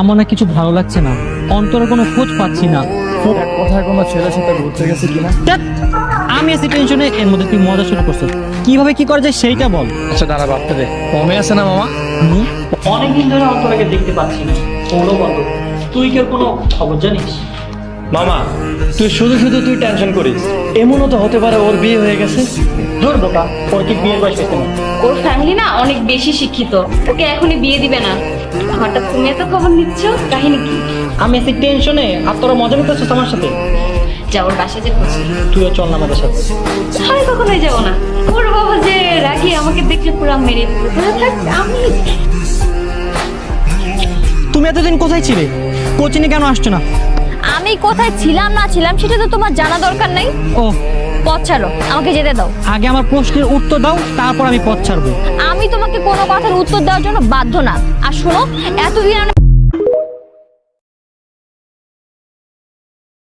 আমার না কিছু ভালো লাগছে না, অন্তরে কোনো খোঁজ পাচ্ছি না। এক কথায় কোনো ছেলের সাথে ঘুরতে গেছে কিনা? ধ্যাৎ, আমি আছি টেনশনে, এর মধ্যে তুই মজা শুরু করছিস। কিভাবে কি করা যায় সেইটা বল। আচ্ছা দাঁড়া ভাবতে দে। কমে আছে না মামা? অনেকদিন ধরে অন্তরাকে দেখতে পাচ্ছি না, ফোনও বন্ধ। তুই কি কোনো খবর জানিস? মামা তুই শুধু শুধু তুই টেনশন করিস। এমনও তো হতে পারে ওর বিয়ে হয়ে গেছে। ধর বোকা, ওর কি বিয়ের বয়স হয়েছে না? ওর ফ্যামিলি না অনেক বেশি শিক্ষিত, ওকে এখনই বিয়ে দিবে না। হঠাৎ তুমি এত খবর নিচ্ছ, কাহিনী কি? আমি আছি টেনশনে, আর তোরা মজা নিতেছিস আমার সাথে। যা ওর বাসায় যে খুঁজছি। তুইও চল না আমাদের সাথে। আমি কখনোই যাবো না। ওর বাবা যে রাখি আমাকে দেখলে পুরো মেরে দিবে। তোরা থাক, আমি তুমি এতদিন কোথায় ছিলে? কোচিনে কেন আসছো না? আমি কোথায় ছিলাম না ছিলাম সেটা তো তোমার জানা দরকার নাই। ও, পথ ছাড়ো, আমাকে যেতে দাও। আগে আমার প্রশ্নের উত্তর দাও, তারপর আমি পথ ছাড়বো। আমি তোমাকে কোনো কথার উত্তর দেওয়ার জন্য বাধ্য না। আর শোনো, এতদিন আমি